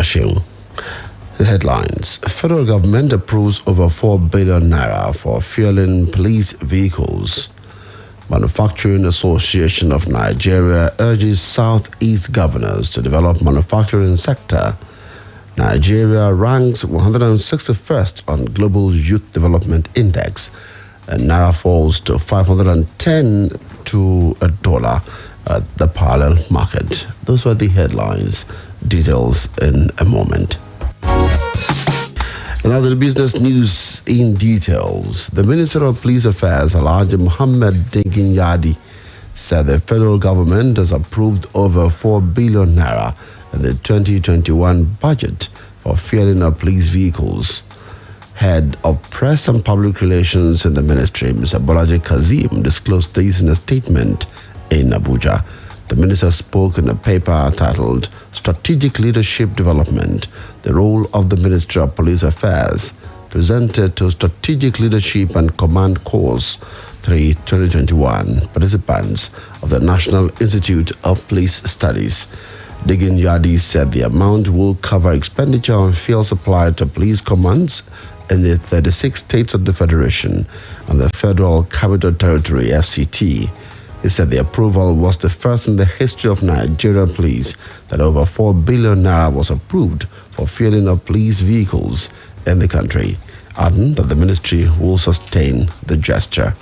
Oluwaseun. The headlines. Federal government approves over 4 billion naira for fueling police vehicles. Manufacturing Association of Nigeria urges Southeast governors to develop manufacturing sector. Nigeria ranks 161st on Global Youth Development Index, and naira falls to 510 to a dollar at the parallel market. Those were the headlines. Details in a moment. And now the business news in details. The Minister of Police Affairs, Alhaji Muhammad Dingin Yadi, said the federal government has approved over 4 billion naira in the 2021 budget for fueling of police vehicles. Head of Press and Public Relations in the ministry, Mr. Bolaji Kazim, disclosed this in a statement in Abuja. The minister spoke in a paper titled Strategic Leadership Development, the Role of the Ministry of Police Affairs, presented to Strategic Leadership and Command Course 3 2021 participants of the National Institute of Police Studies. Digin Yadi said the amount will cover expenditure on fuel supply to police commands in the 36 states of the Federation and the Federal Capital Territory (FCT). He said the approval was the first in the history of Nigeria Police that over 4 billion naira was approved for fueling of police vehicles in the country, adding that the ministry will sustain the gesture.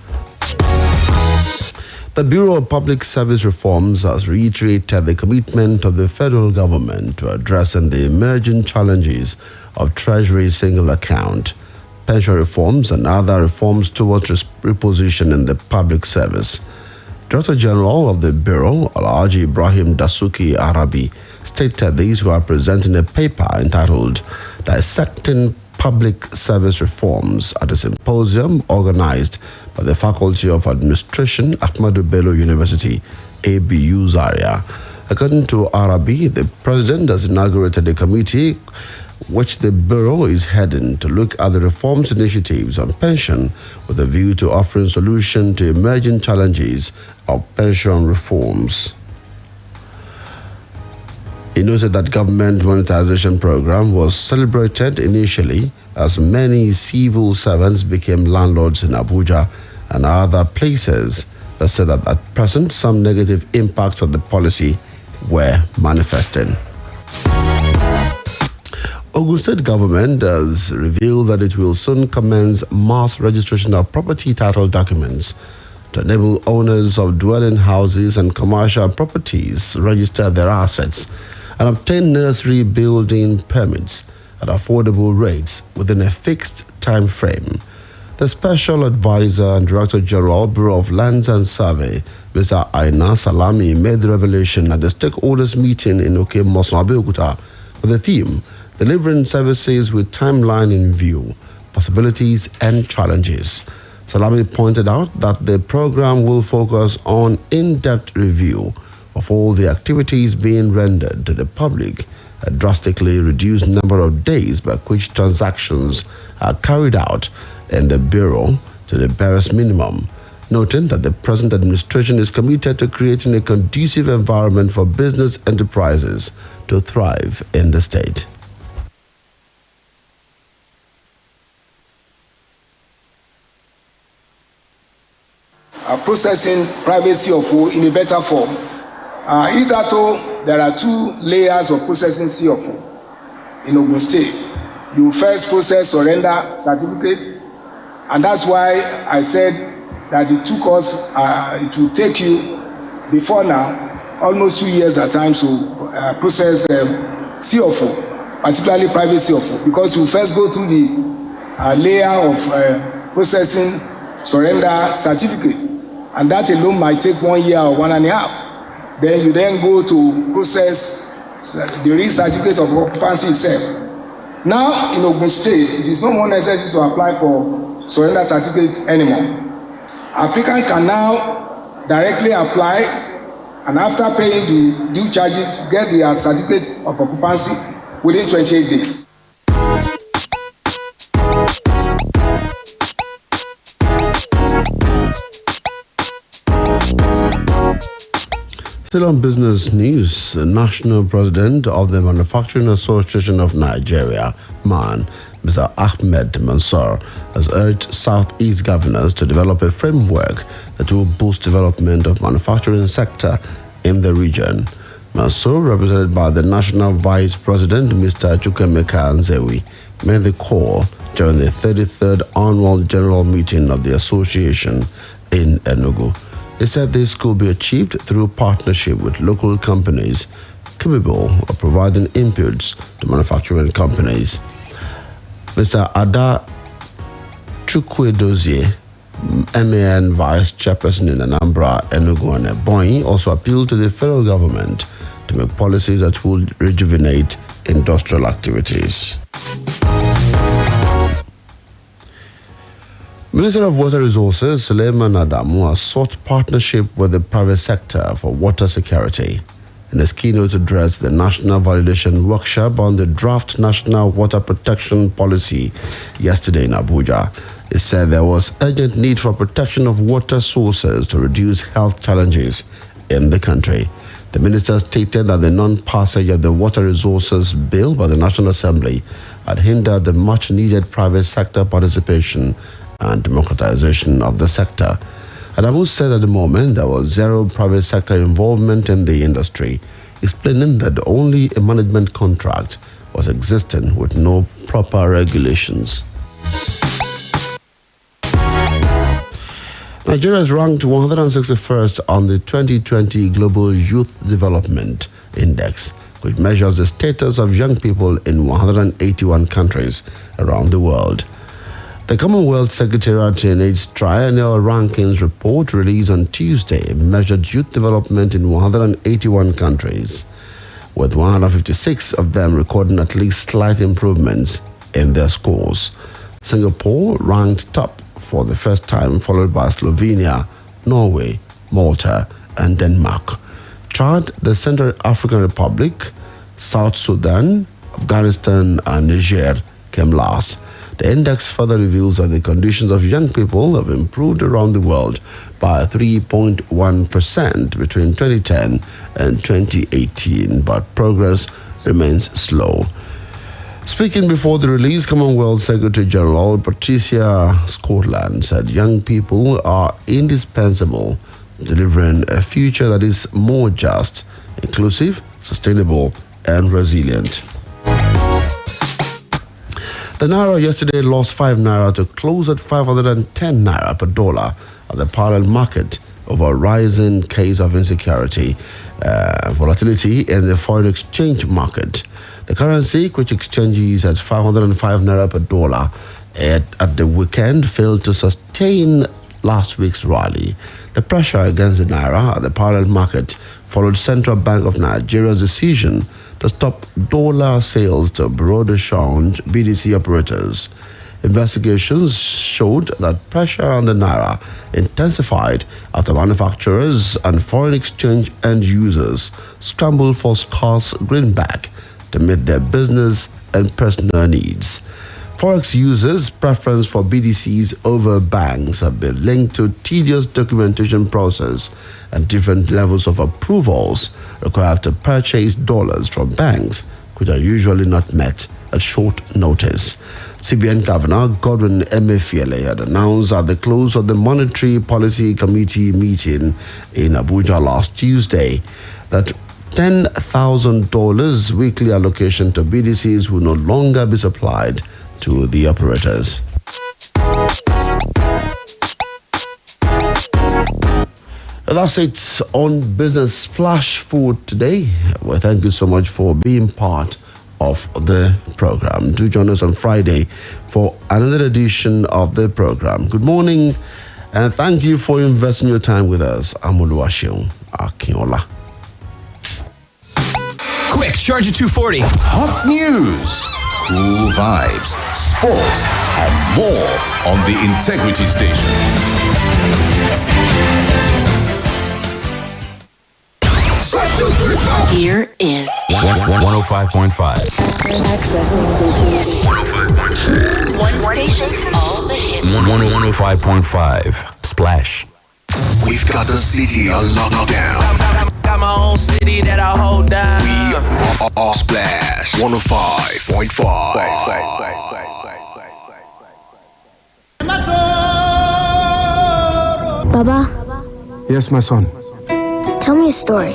The Bureau of Public Service Reforms has reiterated the commitment of the federal government to addressing the emerging challenges of Treasury single account, pension reforms, and other reforms towards repositioning the public service. Director General of the Bureau, Alhaji Ibrahim Dasuki Arabi, stated these were presenting a paper entitled Dissecting Public Service Reforms at a symposium organized by the Faculty of Administration, Ahmadu Bello University, ABU Zaria. According to Arabi, the president has inaugurated a committee which the Bureau is heading to look at the reforms initiatives on pension with a view to offering solution to emerging challenges of pension reforms. He noted that government monetization program was celebrated initially as many civil servants became landlords in Abuja and other places, but said that at present some negative impacts of the policy were manifesting. Ogun State government has revealed that it will soon commence mass registration of property title documents to enable owners of dwelling houses and commercial properties register their assets and obtain nursery building permits at affordable rates within a fixed time frame. The Special Advisor and Director General, Bureau of Lands and Survey, Mr. Aina Salami, made the revelation at the stakeholders meeting in Okemoson, Abeokuta with the theme Delivering Services with Timeline in View, Possibilities and Challenges. Salami pointed out that the program will focus on in-depth review of all the activities being rendered to the public, a drastically reduced number of days by which transactions are carried out in the Bureau to the barest minimum, noting that the present administration is committed to creating a conducive environment for business enterprises to thrive in the state. Processing privacy of O in a better form. Hitherto, there are two layers of processing CFO in Ogun State. You first process surrender certificate, and that's why I said that it took us, it will take you before now, almost 2 years at times to process CFO, particularly private CFO, because you first go through the layer of processing surrender certificate. And that alone might take 1 year or 1.5. Then you then go to process the real certificate of occupancy itself. Now in Ogun State, it is no more necessary to apply for surrender certificate anymore. Applicant can now directly apply, and after paying the due charges, get their certificate of occupancy within 28 days. Still on business news, the National President of the Manufacturing Association of Nigeria, MAN, Mr. Ahmed Mansour, has urged Southeast governors to develop a framework that will boost development of manufacturing sector in the region. Mansour, represented by the National Vice President, Mr. Chukwemeka Nzewi, made the call during the 33rd Annual General Meeting of the Association in Enugu. He said this could be achieved through partnership with local companies capable of providing inputs to manufacturing companies. Mr. Ada Chukwedozie, MAN Vice Chairperson in Anambra, Enugu and Ebonyi, also appealed to the federal government to make policies that will rejuvenate industrial activities. Minister of Water Resources Suleiman Adamu has sought partnership with the private sector for water security. In his keynote address, the National Validation Workshop on the Draft National Water Protection Policy yesterday in Abuja, he said there was urgent need for protection of water sources to reduce health challenges in the country. The minister stated that the non-passage of the Water Resources Bill by the National Assembly had hindered the much-needed private sector participation and democratization of the sector. Adamu said at the moment there was zero private sector involvement in the industry, explaining that only a management contract was existing with no proper regulations. Nigeria is ranked 161st on the 2020 Global Youth Development Index, which measures the status of young people in 181 countries around the world. The Commonwealth Secretariat in its triennial rankings report released on Tuesday measured youth development in 181 countries, with 156 of them recording at least slight improvements in their scores. Singapore ranked top for the first time, followed by Slovenia, Norway, Malta, and Denmark. Chad, the Central African Republic, South Sudan, Afghanistan, and Niger came last. The index further reveals that the conditions of young people have improved around the world by 3.1% between 2010 and 2018, but progress remains slow. Speaking before the release, Commonwealth Secretary General Patricia Scotland said young people are indispensable in delivering a future that is more just, inclusive, sustainable, and resilient. The Naira yesterday lost 5 Naira to close at 510 Naira per dollar at the parallel market over a rising case of insecurity, volatility in the foreign exchange market. The currency, which exchanges at 505 Naira per dollar at the weekend, failed to sustain last week's rally. The pressure against the Naira at the parallel market followed Central Bank of Nigeria's decision to stop dollar sales to Bureau de Change BDC operators. Investigations showed that pressure on the Naira intensified after manufacturers and foreign exchange end users scrambled for scarce greenback to meet their business and personal needs. Forex users' preference for BDCs over banks have been linked to tedious documentation process and different levels of approvals required to purchase dollars from banks, which are usually not met at short notice. CBN Governor Godwin Emefiele had announced at the close of the Monetary Policy Committee meeting in Abuja last Tuesday that $10,000 weekly allocation to BDCs will no longer be supplied to the operators. That's it on Business Splash for today. Well, thank you so much for being part of the program. Do join us on Friday for another edition of the program. Good morning, and thank you for investing your time with us. I'm Oluwaseun Akinola. Quick, charge at 240. Hot news, cool vibes, sports, and more on the Integrity Station. Here is 105.5. Accessing 105.6. One station, all the hits. 105.5. Splash. We've got the city on lockdown. got my own city that I hold down. We are Splash 105.5. Baba, Yes, my son. tell me a story.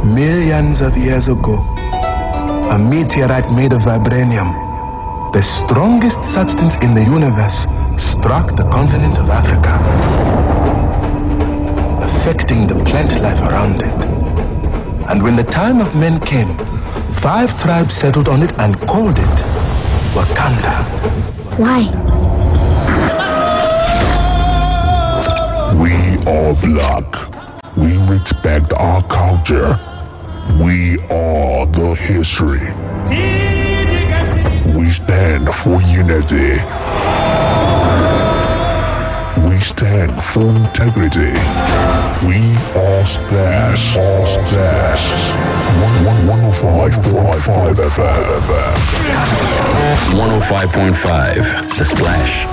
Millions of years ago, a meteorite made of vibranium, the strongest substance in the universe, struck the continent of Africa, affecting the plant life around it. And when the time of men came, 5 tribes settled on it and called it Wakanda. Why? We are black. We respect our culture. We are the history. We stand for unity. We stand for integrity. We are Splash. All Splash. 105.5 FM. 105.5. The Splash.